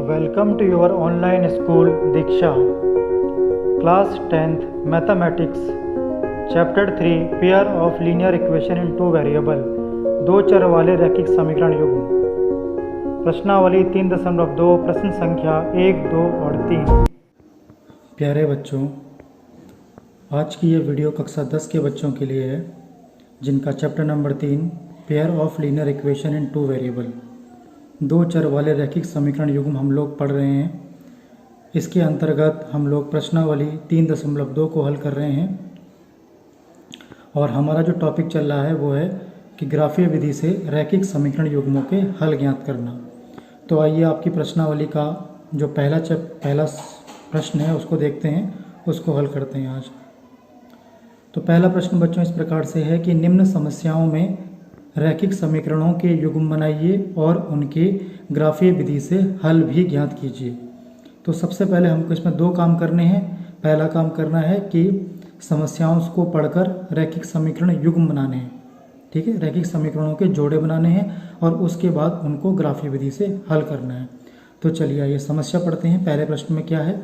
Welcome to your online school Diksha. Class 10th Mathematics Chapter 3 Pair of linear equation in two variable दो चर वाले रैखिक समीकरण युग्म। प्रश्नावली 3.2 प्रश्न संख्या 1, 2 और 3। प्यारे बच्चों, आज की ये वीडियो कक्षा 10 के बच्चों के लिए है जिनका chapter number 3 pair of linear equation in two variable दो चर वाले रैखिक समीकरण युग्म हम लोग पढ़ रहे हैं। इसके अंतर्गत हम लोग प्रश्नावली 3.2 को हल कर रहे हैं और हमारा जो टॉपिक चल रहा है वो है कि ग्राफीय विधि से रैखिक समीकरण युग्मों के हल ज्ञात करना। तो आइए आपकी प्रश्नावली का जो पहला प्रश्न है उसको देखते हैं, उसको हल करते हैं आज। तो पहला प्रश्न बच्चों इस प्रकार से है कि निम्न समस्याओं में रैखिक समीकरणों के युग्म बनाइए और उनके ग्राफीय विधि से हल भी ज्ञात कीजिए। तो सबसे पहले हमको इसमें दो काम करने हैं। पहला काम करना है कि समस्याओं को पढ़कर रैखिक समीकरण युग्म बनाने हैं, ठीक है, रैखिक समीकरणों के जोड़े बनाने हैं और उसके बाद उनको ग्राफीय विधि से हल करना है। तो चलिए आइए समस्या पढ़ते हैं। पहले प्रश्न में क्या है,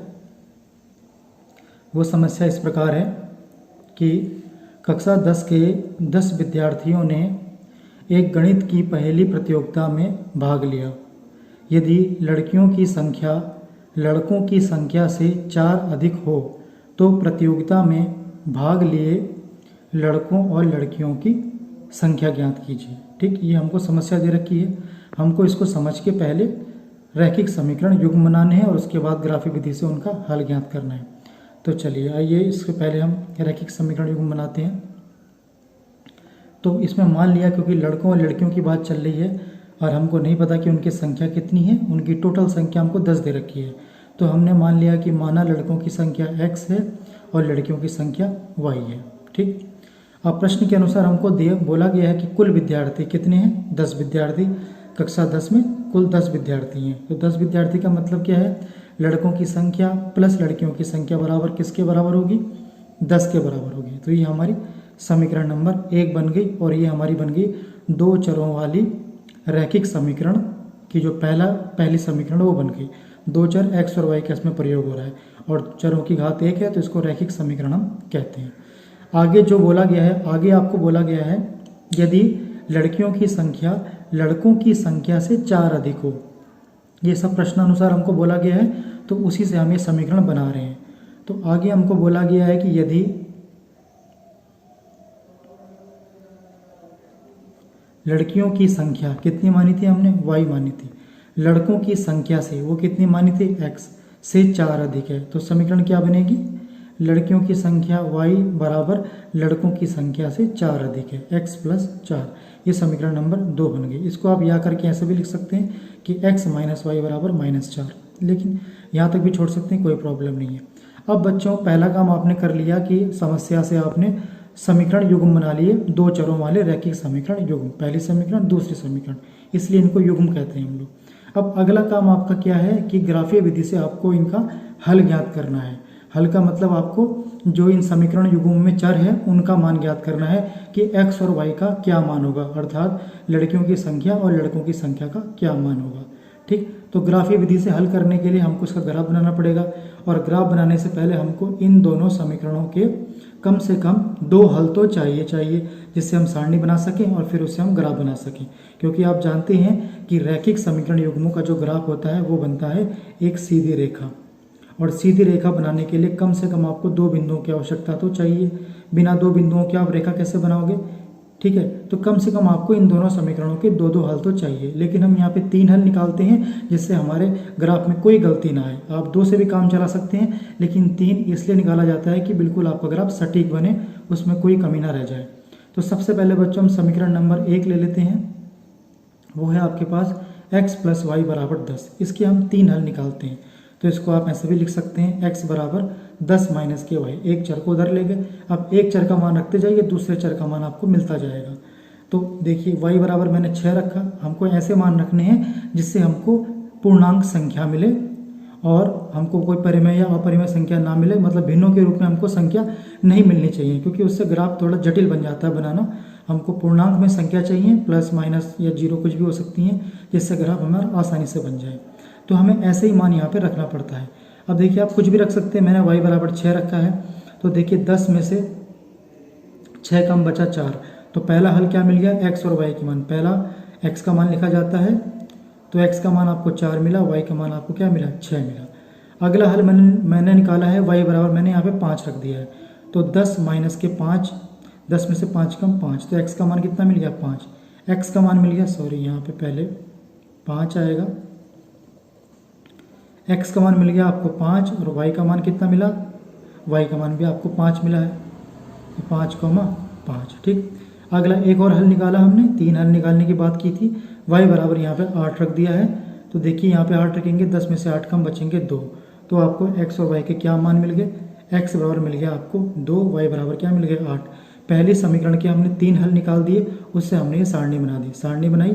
वो समस्या इस प्रकार है कि कक्षा 10 के 10 विद्यार्थियों ने एक गणित की पहेली प्रतियोगिता में भाग लिया। यदि लड़कियों की संख्या लड़कों की संख्या से 4 अधिक हो तो प्रतियोगिता में भाग लिए लड़कों और लड़कियों की संख्या ज्ञात कीजिए। ठीक, ये हमको समस्या दे रखी है। हमको इसको समझ के पहले रैखिक समीकरण युग्म बनाने हैं और उसके बाद ग्राफीय विधि से उनका हल ज्ञात करना है। तो चलिए आइए इसके पहले हम रैखिक समीकरण युग्म बनाते हैं। तो इसमें मान लिया क्योंकि लड़कों और लड़कियों की बात चल रही है और हमको नहीं पता कि उनकी संख्या कितनी है, उनकी टोटल संख्या हमको 10 दे रखी है। तो हमने मान लिया कि माना लड़कों की संख्या x है और लड़कियों की संख्या y है। ठीक, अब प्रश्न के अनुसार हमको बोला गया है कि कुल विद्यार्थी कितने हैं, 10 विद्यार्थी। कक्षा 10 में कुल 10 विद्यार्थी हैं। तो 10 विद्यार्थी का मतलब क्या है, लड़कों की संख्या प्लस लड़कियों की संख्या बराबर किसके बराबर होगी, 10 के बराबर होगी। तो ये हमारी समीकरण नंबर 1 बन गई और ये हमारी बन गई दो चरों वाली रैखिक समीकरण की जो पहली समीकरण वो बन गई। दो चर x और y का इसमें प्रयोग हो रहा है और चरों की घात 1 है तो इसको रैखिक समीकरण हम कहते हैं। आगे जो बोला गया है, आगे आपको बोला गया है यदि लड़कियों की संख्या लड़कों की संख्या से 4 अधिक हो। ये सब प्रश्नानुसार हमको बोला गया है तो उसी से हम ये समीकरण बना रहे हैं। तो आगे हमको बोला गया है कि यदि लड़कियों की संख्या कितनी मानी थी, हमने y मानी थी, लड़कों की संख्या से वो कितनी मानी थी, x से 4 अधिक है। तो समीकरण क्या बनेगी, लड़कियों की संख्या y बराबर लड़कों की संख्या से 4 अधिक है, x + 4। ये समीकरण नंबर 2 बन गई। इसको आप या करके ऐसे भी लिख सकते हैं कि x - y बराबर -4, लेकिन यहाँ तक भी छोड़ सकते हैं, कोई प्रॉब्लम नहीं है। अब बच्चों पहला काम आपने कर लिया कि समस्या से आपने समीकरण युग्म बना लिए, दो चरों वाले रैखिक समीकरण युग्म, पहली समीकरण दूसरी समीकरण, इसलिए इनको युग्म कहते हैं हम लोग। अब अगला काम आपका क्या है कि ग्राफीय विधि से आपको इनका हल ज्ञात करना है। हल का मतलब आपको जो इन समीकरण युग्मों में चर है उनका मान ज्ञात करना है कि x और y का क्या मान होगा, अर्थात लड़कियों की संख्या और लड़कों की संख्या का क्या मान होगा। ठीक, तो ग्राफीय विधि से हल करने के लिए हमको इसका ग्राफ बनाना पड़ेगा और ग्राफ बनाने से पहले हमको इन दोनों समीकरणों के कम से कम 2 हल तो चाहिए जिससे हम सारणी बना सकें और फिर उससे हम ग्राफ बना सकें। क्योंकि आप जानते हैं कि रैखिक समीकरण युग्मों का जो ग्राफ होता है वो बनता है एक सीधी रेखा, और सीधी रेखा बनाने के लिए कम से कम आपको 2 बिंदुओं की आवश्यकता तो चाहिए। बिना 2 बिंदुओं के आप रेखा कैसे बनाओगे, ठीक है। तो कम से कम आपको इन दोनों समीकरणों के 2 हल तो चाहिए, लेकिन हम यहाँ पे 3 हल निकालते हैं जिससे हमारे ग्राफ में कोई गलती ना आए। आप 2 से भी काम चला सकते हैं, लेकिन 3 इसलिए निकाला जाता है कि बिल्कुल आपका ग्राफ सटीक बने, उसमें कोई कमी ना रह जाए। तो सबसे पहले बच्चों हम समीकरण नंबर 1 ले लेते हैं, वो है आपके पास x + y बराबर 10। इसके हम 3 हल निकालते हैं। तो इसको आप ऐसे भी लिख सकते हैं x बराबर 10 - के y, एक चर को उधर ले गए। अब एक चर का मान रखते जाइए, दूसरे चर का मान आपको मिलता जाएगा। तो देखिए y बराबर मैंने 6 रखा, हमको ऐसे मान रखने हैं जिससे हमको पूर्णांक संख्या मिले और हमको कोई परिमेय या अपरिमेय संख्या ना मिले, मतलब भिन्नों के रूप में हमको संख्या नहीं मिलनी चाहिए क्योंकि उससे ग्राफ थोड़ा जटिल बन जाता है बनाना। हमको पूर्णांक में संख्या चाहिए, प्लस माइनस या 0 कुछ भी हो सकती हैं, जिससे ग्राफ हमारा आसानी से बन जाए। तो हमें ऐसे ही मान यहाँ पे रखना पड़ता है। अब देखिए आप कुछ भी रख सकते हैं, मैंने y बराबर 6 रखा है। तो देखिए 10 में से 6 कम बचा 4, तो पहला हल क्या मिल गया, x और y के मान। पहला x का मान लिखा जाता है, तो x का मान आपको 4 मिला, y का मान आपको क्या मिला, 6 मिला। अगला हल मैंने निकाला है y बराबर, मैंने यहाँ पे 5 रख दिया है। तो 10 माइनस के 5, 10 में से 5 कम 5, तो x का मान कितना मिल गया, 5। x का मान मिल गया, सॉरी यहाँ पे पहले 5 आएगा। x का मान मिल गया आपको 5 और y का मान कितना मिला, y का मान भी आपको 5 मिला है, 5,5। ठीक, अगला एक और हल निकाला हमने, 3 हल निकालने की बात की थी। y बराबर यहाँ पे 8 रख दिया है। तो देखिए यहाँ पे 8 रखेंगे, 10 में से 8 कम बचेंगे 2, तो आपको x और y के क्या मान मिल गए, x बराबर मिल गया आपको 2, y बराबर क्या मिल गया 8। पहले समीकरण के हमने 3 हल निकाल दिए, उससे हमने ये सारणी बना दी। सारणी बनाई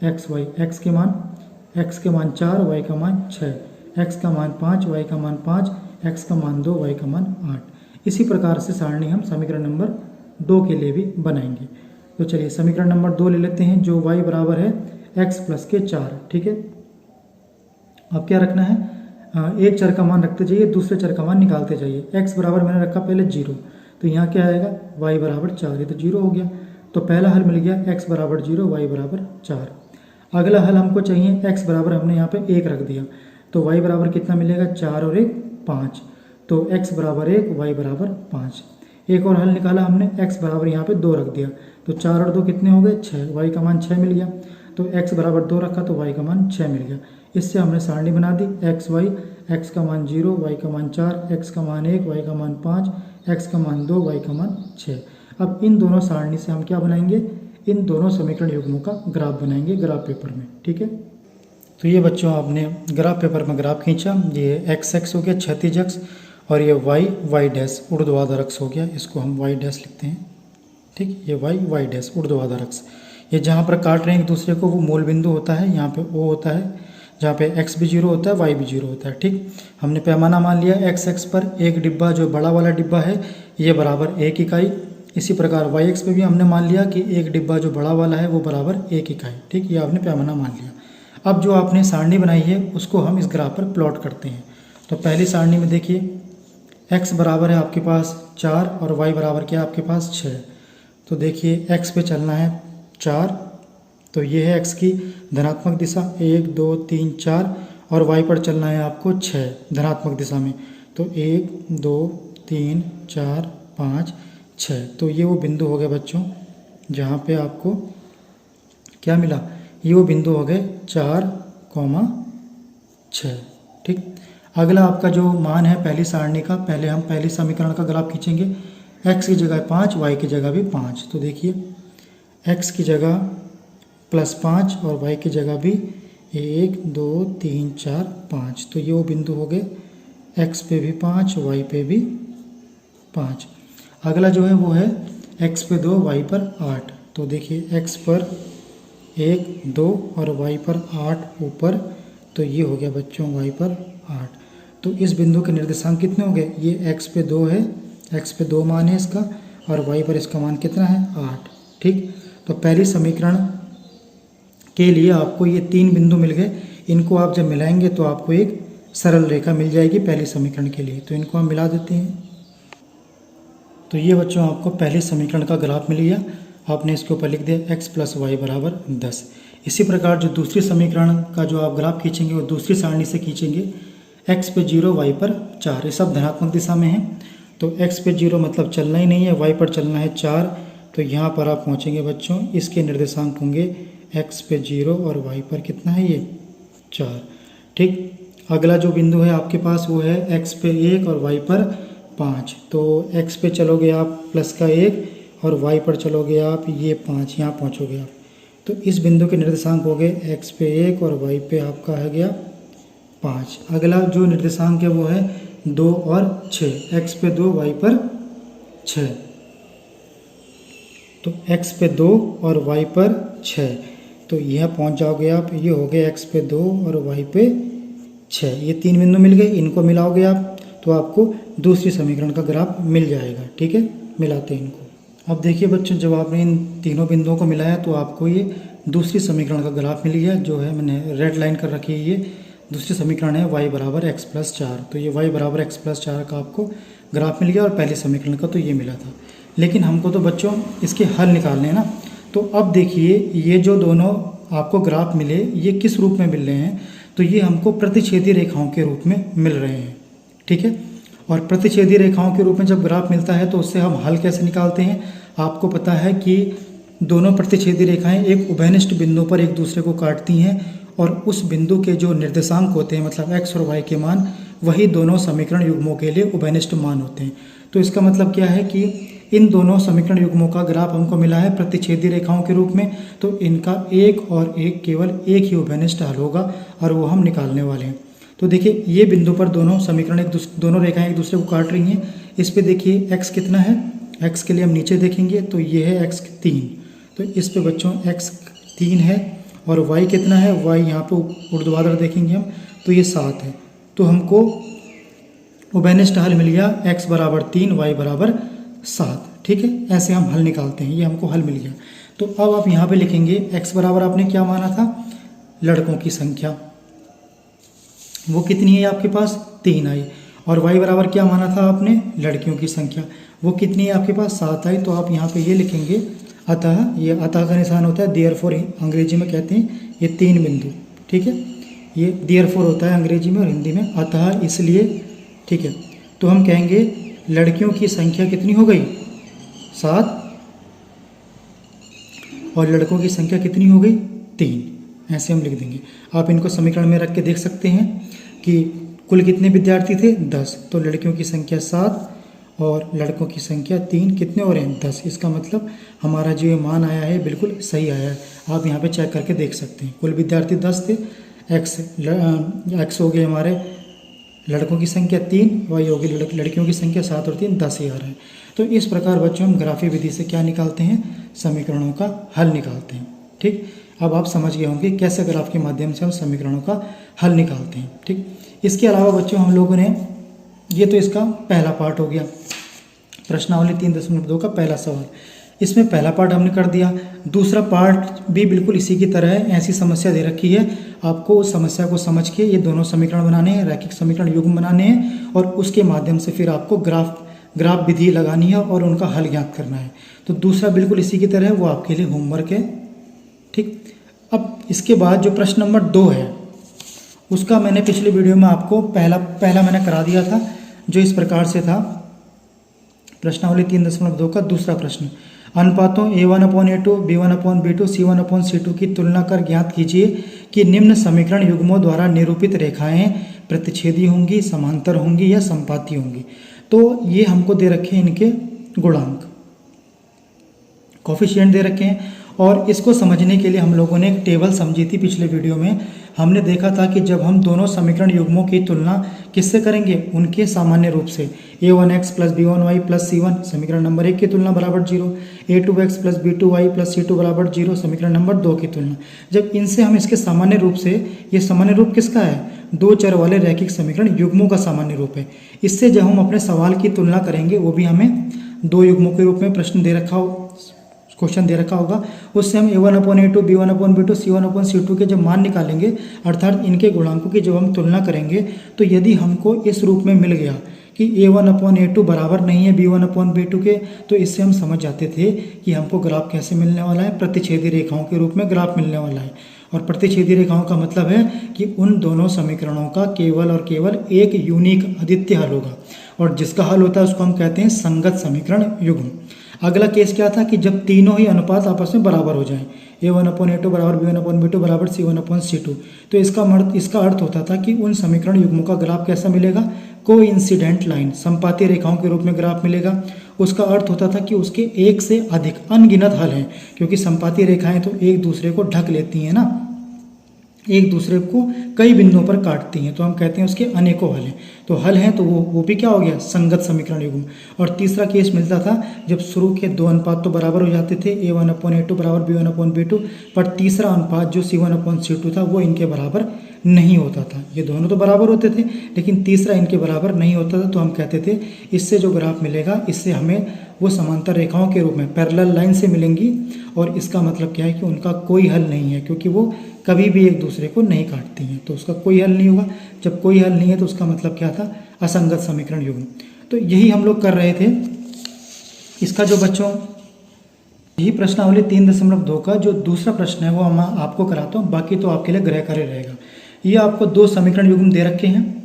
x y, x के मान 4, y का मान 6, x का मान 5, y का मान 5, x का मान 2, y का मान 8। इसी प्रकार से सारणी हम समीकरण नंबर 2 के लिए भी बनाएंगे। तो चलिए समीकरण नंबर 2 ले लेते हैं, जो y बराबर है x प्लस के 4। ठीक है, अब क्या रखना है, एक चर का मान रखते जाइए, दूसरे चर का मान निकालते जाइए। x बराबर मैंने रखा पहले 0, तो यहाँ क्या आएगा, y बराबर 4, ये तो 0 हो गया। तो पहला हल मिल गया x बराबर 0, y बराबर 4। अगला हल हमको चाहिए, x बराबर हमने यहाँ पे 1 रख दिया, तो y बराबर कितना मिलेगा, 4 और 1 5, तो x बराबर 1, y बराबर 5। एक और हल निकाला हमने, x बराबर यहाँ पे 2 रख दिया, तो 4 और 2 कितने हो गए, 6, y का मान 6 मिल गया। तो x बराबर 2 रखा, तो y का मान 6 मिल गया। इससे हमने सारणी बना दी x y, x का मान 0, y का मान 4, x का मान 1, y का मान 5, x का मान 2, y का मान 6। अब इन दोनों सारणी से हम क्या बनाएंगे, इन दोनों समीकरण युग्मों का ग्राफ बनाएंगे ग्राफ पेपर में। ठीक है, तो ये बच्चों आपने ग्राफ पेपर में ग्राफ खींचा, ये x हो गया क्षैतिज अक्ष, और ये y डैश ऊर्ध्वाधर अक्ष हो गया, इसको हम y डैश लिखते हैं। ठीक, ये y डैश ऊर्ध्वाधर अक्ष। ये जहाँ पर काट रहे हैं एक दूसरे को वो मूल बिंदु होता है, यहाँ पे O होता है, जहाँ पे x भी 0 होता है, y भी 0 होता है। ठीक, हमने पैमाना मान लिया x पर एक डिब्बा, जो बड़ा वाला डिब्बा है ये बराबर 1 इकाई। इसी प्रकार y पे भी हमने मान लिया कि एक डिब्बा जो बड़ा वाला है वो बराबर 1 इकाई। ठीक, ये आपने पैमाना मान लिया। अब जो आपने सारणी बनाई है उसको हम इस ग्राफ पर प्लॉट करते हैं। तो पहली सारणी में देखिए x बराबर है आपके पास 4 और y बराबर क्या है आपके पास 6। तो देखिए x पे चलना है 4, तो ये है x की धनात्मक दिशा 1 2 3 4, और y पर चलना है आपको 6 धनात्मक दिशा में, तो 1 2 3 4 5 6। तो ये वो बिंदु हो गए बच्चों जहाँ पे आपको क्या मिला, ये वो बिंदु हो गए 4, 6। ठीक, अगला आपका जो मान है पहली सारणी का, पहले हम पहली समीकरण का ग्राफ खींचेंगे। x की जगह 5, y की जगह भी 5, तो देखिए x की जगह +5 और y की जगह भी 1 2 3 4 5, तो ये वो बिंदु हो गए x पे भी 5, y पे भी 5। अगला जो है वो है x पे 2, y पर 8, तो देखिए x पर 1 2 और y पर 8 ऊपर, तो ये हो गया बच्चों y पर 8। तो इस बिंदु के निर्देशांक कितने हो गए, ये x पे 2 है, x पे 2 मान है इसका, और y पर इसका मान कितना है 8। ठीक, तो पहली समीकरण के लिए आपको ये 3 बिंदु मिल गए, इनको आप जब मिलाएंगे तो आपको एक सरल रेखा मिल जाएगी पहली समीकरण के लिए। तो इनको हम मिला देते हैं। तो ये बच्चों आपको पहली समीकरण का ग्राफ मिल गया, आपने इसके ऊपर लिख दिया x + y बराबर 10। इसी प्रकार जो दूसरी समीकरण का जो आप ग्राफ खींचेंगे वो दूसरी सारणी से खींचेंगे। x पे 0, y पर 4, ये सब धनात्मक दिशा में है, तो x पे 0 मतलब चलना ही नहीं है, y पर चलना है 4, तो यहाँ पर आप पहुँचेंगे बच्चों, इसके निर्देशांक होंगे x पे 0 और y पर कितना है ये 4। ठीक, अगला जो बिंदु है आपके पास वो है x पे 1 और y पर 5, तो x पे चलोगे आप प्लस का 1 और y पर चलोगे आप ये 5, यहाँ पहुँचोगे आप। तो इस बिंदु के निर्देशांक हो गए x पे 1 और y पे आपका है गया 5। अगला जो निर्देशांक है वो है 2 और 6, x पे 2 y पर 6, तो x पे 2 और y पर 6, तो यह पहुंच जाओगे आप, ये हो गए x पे 2 और y पे 6। ये 3 बिंदु मिल गए, इनको मिलाओगे आप तो आपको दूसरी समीकरण का ग्राफ मिल जाएगा। ठीक है, मिलाते हैं इनको। अब देखिए बच्चों, जब आपने इन तीनों बिंदुओं को मिलाया तो आपको ये दूसरी समीकरण का ग्राफ मिल गया, जो है मैंने रेड लाइन कर रखी है ये। दूसरी समीकरण है y बराबर एक्स प्लस 4। तो ये y बराबर एक्स प्लस 4 का आपको ग्राफ मिल गया और पहले समीकरण का तो ये मिला था। लेकिन हमको तो बच्चों इसके हल निकालने हैं ना। तो अब देखिए ये जो दोनों आपको ग्राफ मिले ये किस रूप में मिल रहे हैं, तो ये हमको प्रतिच्छेदी रेखाओं के रूप में मिल रहे हैं। ठीक है, और प्रतिच्छेदी रेखाओं के रूप में जब ग्राफ मिलता है तो उससे हम हल कैसे निकालते हैं। आपको पता है कि दोनों प्रतिच्छेदी रेखाएं एक उभयनिष्ठ बिंदु पर एक दूसरे को काटती हैं और उस बिंदु के जो निर्देशांक होते हैं मतलब x और y के मान वही दोनों समीकरण युग्मों के लिए उभयनिष्ठ मान होते हैं। तो इसका मतलब क्या है कि इन दोनों समीकरण युग्मों का ग्राफ हमको मिला है प्रतिच्छेदी रेखाओं के रूप में, तो इनका एक और एक केवल एक ही उभयनिष्ठ हल होगा और वो हम निकालने वाले हैं। तो देखिए ये बिंदु पर दोनों समीकरण दोनों रेखाएं एक दूसरे को काट रही हैं। इस पे देखिए x कितना है, x के लिए हम नीचे देखेंगे तो ये है x 3, तो इस पे बच्चों x 3 है और y कितना है, y यहाँ पे ऊर्ध्वाधर देखेंगे हम तो ये 7 है। तो हमको उभयनिष्ठ हल मिल गया x बराबर 3 y बराबर 7। ठीक है, ऐसे हम हल निकालते हैं, ये हमको हल मिल गया। तो अब आप यहाँ पे लिखेंगे x बराबर आपने क्या माना था, लड़कों की संख्या, वो कितनी है आपके पास 3 आई, और y बराबर क्या माना था आपने, लड़कियों की संख्या, वो कितनी है आपके पास 7 आई। तो आप यहाँ पे ये लिखेंगे अतः, ये अतः का निशान होता है देयरफॉर, अंग्रेजी में कहते हैं ये 3 बिंदु। ठीक है, ये देयरफॉर होता है अंग्रेजी में और हिंदी में अतः इसलिए। ठीक है, तो हम कहेंगे लड़कियों की संख्या कितनी हो गई 7 और लड़कों की संख्या कितनी हो गई 3, ऐसे हम लिख देंगे। आप इनको समीकरण में रख के देख सकते हैं कि कुल कितने विद्यार्थी थे 10, तो लड़कियों की संख्या 7 और लड़कों की संख्या 3, कितने हो रहे हैं 10। इसका मतलब हमारा जो ये मान आया है बिल्कुल सही आया है। आप यहाँ पे चेक करके देख सकते हैं कुल विद्यार्थी 10 थे, एक्स हो गए हमारे लड़कों की संख्या 3, वाई होगी लड़कियों की संख्या 7 और 3 10 ही आ रहा है। तो इस प्रकार बच्चों हम ग्राफी विधि से क्या निकालते हैं, समीकरणों का हल निकालते हैं। ठीक, अब आप समझ गए होंगे कैसे ग्राफ के माध्यम से हम समीकरणों का हल निकालते हैं। ठीक, इसके अलावा बच्चों हम लोगों ने, ये तो इसका पहला पार्ट हो गया, प्रश्नावली 3.2 का पहला सवाल, इसमें पहला पार्ट हमने कर दिया। दूसरा पार्ट भी बिल्कुल इसी की तरह है, ऐसी समस्या दे रखी है, आपको उस समस्या को समझ के ये दोनों समीकरण बनाने हैं, रैखिक समीकरण युग्म बनाने हैं और उसके माध्यम से फिर आपको ग्राफ विधि लगानी है और उनका हल ज्ञात करना है। तो दूसरा बिल्कुल इसी की तरह है, वो आपके लिए होमवर्क है। ठीक, अब इसके बाद जो प्रश्न नंबर 2 है उसका मैंने पिछले वीडियो में आपको पहला मैंने करा दिया था, जो इस प्रकार से था। प्रश्नावली 3.2 का दूसरा प्रश्न, अनुपातों a1/a2, b1/b2, c1/c2 की तुलना कर ज्ञात कीजिए कि निम्न समीकरण युग्मों द्वारा निरूपित रेखाएं प्रतिच्छेदी होंगी, समांतर होंगी या संपाती होंगी। तो ये हमको दे रखे हैं इनके गुणांक, कोफिशिएंट दे रखे हैं, और इसको समझने के लिए हम लोगों ने एक टेबल समझी थी पिछले वीडियो में। हमने देखा था कि जब हम दोनों समीकरण युग्मों की तुलना किससे करेंगे, उनके सामान्य रूप से, a1x plus b1y plus c1 समीकरण नंबर 1 की तुलना बराबर 0, a2x plus b2y plus c2 बराबर 0 समीकरण नंबर 2 की तुलना। जब इनसे हम इसके सामान्य रूप से, ये सामान्य रूप किसका है, 2 चर वाले रैखिक समीकरण युग्मों का सामान्य रूप है। इससे जब हम अपने सवाल की तुलना करेंगे, वो भी हमें 2 युग्मों के रूप में प्रश्न दे रखा हो, क्वेश्चन दे रखा होगा, उससे हम a1/a2, b1/b2, c1/c2 के जब मान निकालेंगे, अर्थात इनके गुणांकों की जब हम तुलना करेंगे, तो यदि हमको इस रूप में मिल गया कि a1/a2 बराबर नहीं है b1/b2 के, तो इससे हम समझ जाते थे कि हमको ग्राफ कैसे मिलने वाला है, प्रतिच्छेदी रेखाओं के रूप में ग्राफ मिलने वाला है। और प्रतिच्छेदी रेखाओं का मतलब है कि उन दोनों समीकरणों का केवल और केवल एक यूनिक अद्वितीय हल होगा, और जिसका हल होता है उसको हम कहते हैं संगत समीकरण युग्म। अगला केस क्या था कि जब तीनों ही अनुपात आपस में बराबर हो जाएं, a1/a2 बराबर b1/b2 बराबर c1/c2, तो इसका अर्थ होता था कि उन समीकरण युग्मों का ग्राफ कैसा मिलेगा, कोइंसिडेंट लाइन, संपाती रेखाओं के रूप में ग्राफ मिलेगा। उसका अर्थ होता था कि उसके एक से अधिक अनगिनत हल हैं, क्योंकि संपाती रेखाएं तो एक दूसरे को ढक लेती हैं ना, एक दूसरे को कई बिंदुओं पर काटती हैं, तो हम कहते हैं उसके अनेकों हल हैं। तो हल हैं तो वो भी क्या हो गया, संगत समीकरण युग्म। और तीसरा केस मिलता था जब शुरू के 2 अनुपात तो बराबर हो जाते थे, a1/a2 बराबर b1/b2, पर तीसरा अनुपात जो c1/c2 था वो इनके बराबर नहीं होता था। ये दोनों तो बराबर होते थे लेकिन तीसरा इनके बराबर नहीं होता था, तो हम कहते थे इससे जो ग्राफ मिलेगा, इससे हमें वो समांतर रेखाओं के रूप में पैरेलल लाइन से मिलेंगी, और इसका मतलब क्या है कि उनका कोई हल नहीं है, क्योंकि वो कभी भी एक दूसरे को नहीं काटती हैं, तो उसका कोई हल नहीं होगा। जब कोई हल नहीं है तो उसका मतलब क्या था, असंगत समीकरण युग्म। तो यही हम लोग कर रहे थे। इसका जो बच्चों यही प्रश्नावली 3.2 का जो दूसरा प्रश्न है वो मैं आपको कराता हूँ, बाकी तो आपके लिए गृह कार्य रहेगा। ये आपको 2 समीकरण युग्म दे रखे हैं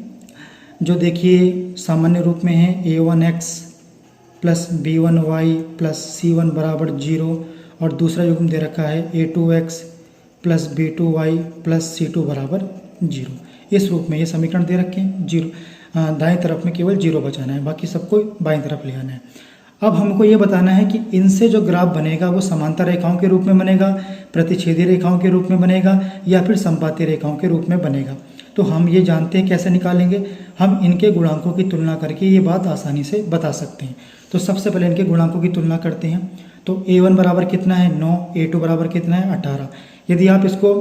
जो देखिए सामान्य रूप में है a1x plus b1y plus c1 बराबर 0, और दूसरा युग्म दे रखा है a2x plus b2y plus c2 बराबर 0। इस रूप में ये समीकरण दे रखे हैं। 0 दाएं तरफ में केवल 0 बचाना है, बाकी सबको बाएं तरफ ले आना है। अब हमको ये बताना है कि इनसे जो ग्राफ बनेगा वो समांतर रेखाओं के रूप में बनेगा, प्रतिच्छेदी रेखाओं के रूप में बनेगा, या फिर संपाती रेखाओं के रूप में बनेगा। तो हम ये जानते हैं कैसे निकालेंगे, हम इनके गुणांकों की तुलना करके ये बात आसानी से बता सकते हैं। तो सबसे पहले इनके गुणांकों की तुलना करते हैं। तो a1 बराबर कितना है 9, a2 बराबर कितना है 18। यदि आप इसको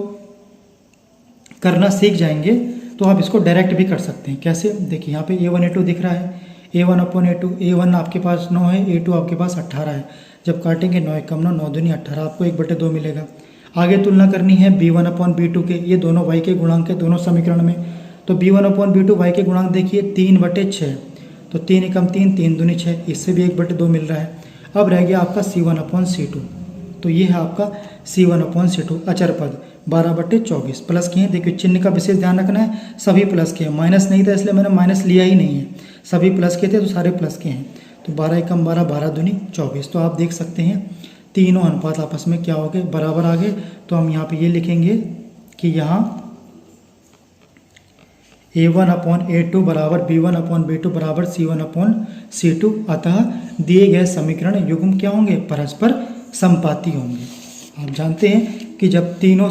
करना सीख जाएंगे तो आप इसको डायरेक्ट भी कर सकते हैं। कैसे, देखिए यहाँ पे a1 a2 दिख रहा है, a1 अपॉन a2, a1 आपके पास 9 है, a2 आपके पास 18 है। जब काटेंगे 9 कम 9, 9 दूनी 18, आपको 1/2 मिलेगा। आगे तुलना करनी है b1 अपॉन b2 के, ये दोनों y के गुणांक है दोनों समीकरण में। तो b1 अपॉन b2 y के गुणांक देखिए 3/6, तो 3 एकम 3, 3 दूनी 6, इससे भी 1/2 मिल रहा है। अब रह गया आपका c1 अपॉन c2, तो ये है आपका c1 अपॉन c2 अचर पद 12/24 प्लस किए। देखिए चिन्ह का विशेष ध्यान रखना है, सभी प्लस के हैं, माइनस नहीं था इसलिए मैंने माइनस लिया ही नहीं है, सभी प्लस के थे तो सारे प्लस के हैं। तो 12 एकम 12, 12 दूनी 24। तो आप देख सकते हैं तीनों अनुपात आपस में क्या हो गए, बराबर आ गए। तो हम यहाँ पे ये लिखेंगे कि यहाँ a1 अपॉन a2 बराबर b1 अपॉन b2 बराबर c1 अपॉन c2। अतः दिए गए समीकरण युग्म क्या होंगे, परस्पर संपाती होंगे। आप जानते हैं कि जब तीनों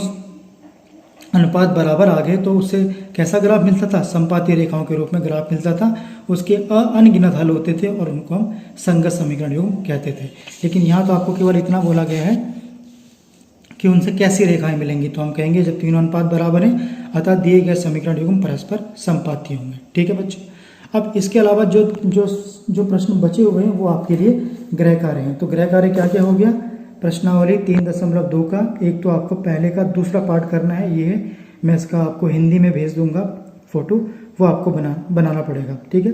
अनुपात बराबर आ गए तो उससे कैसा ग्राफ मिलता था, संपाती रेखाओं के रूप में ग्राफ मिलता था। उसके अनगिनत हल होते थे और उनको हम संगत समीकरण युग्म कहते थे। लेकिन यहाँ तो आपको केवल इतना बोला गया है कि उनसे कैसी रेखाएं मिलेंगी, तो हम कहेंगे जब तीनों अनुपात बराबर हैं अतः दिए गए समीकरण युग्म परस्पर संपाती होंगे। ठीक है बच्चों। अब इसके अलावा जो जो जो प्रश्न बचे हुए हैं वो आपके लिए गृह कार्य हैं। तो गृह कार्य क्या क्या हो गया, प्रश्नावली 3.2 का एक तो आपको पहले का दूसरा पार्ट करना है, ये है, मैं इसका आपको हिंदी में भेज दूंगा फोटो, वो आपको बनाना पड़ेगा। ठीक है,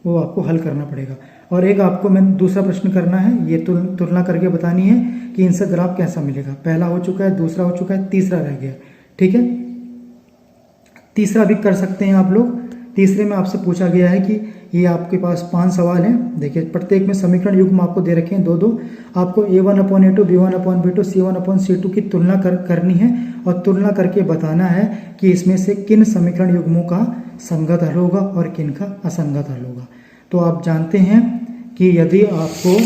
वो आपको हल करना पड़ेगा। और एक आपको मैं दूसरा प्रश्न करना है, ये तुलना करके बतानी है कि इनसे ग्राफ कैसा मिलेगा। पहला हो चुका है, दूसरा हो चुका है, तीसरा रह गया। ठीक है, तीसरा भी कर सकते हैं आप लोग। तीसरे में आपसे पूछा गया है कि ये आपके पास 5 सवाल हैं। देखिए प्रत्येक में समीकरण युग्म आपको दे रखे हैं 2-2। आपको a1 upon a2, b1 upon b2, c1 upon c2 की तुलना करनी है और तुलना करके बताना है कि इसमें से किन समीकरण युग्मों का संगत हल होगा और किन का असंगत हल होगा। तो आप जानते हैं कि यदि आपको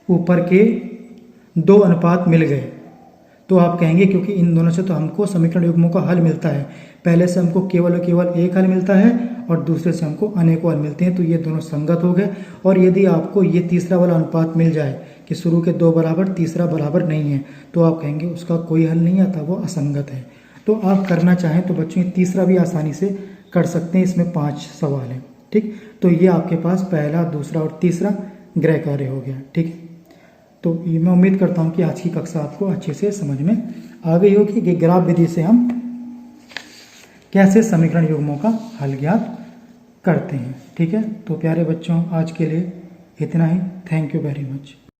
ऊपर के 2 अनुपात मिल गए तो आप कहेंगे क्योंकि इन दोनों से तो हमको समीकरण युग्मों का हल मिलता है, पहले से हमको केवल और केवल एक हल मिलता है और दूसरे से हमको अनेकों हल मिलते हैं, तो ये दोनों संगत हो गए। और यदि आपको ये तीसरा वाला अनुपात मिल जाए कि शुरू के 2 बराबर तीसरा बराबर नहीं है, तो आप कहेंगे उसका कोई हल नहीं आता, वो असंगत है। तो आप करना चाहें तो बच्चों ये तीसरा भी आसानी से कर सकते हैं, इसमें 5 सवाल हैं। ठीक, तो ये आपके पास पहला, दूसरा और तीसरा गृह कार्य हो गया। ठीक, तो ये मैं उम्मीद करता हूँ कि आज की कक्षा आपको अच्छे से समझ में आ गई होगी कि ग्राफ विधि से हम कैसे समीकरण युग्मों का हल ज्ञात करते हैं। ठीक है, तो प्यारे बच्चों आज के लिए इतना ही। Thank you very much.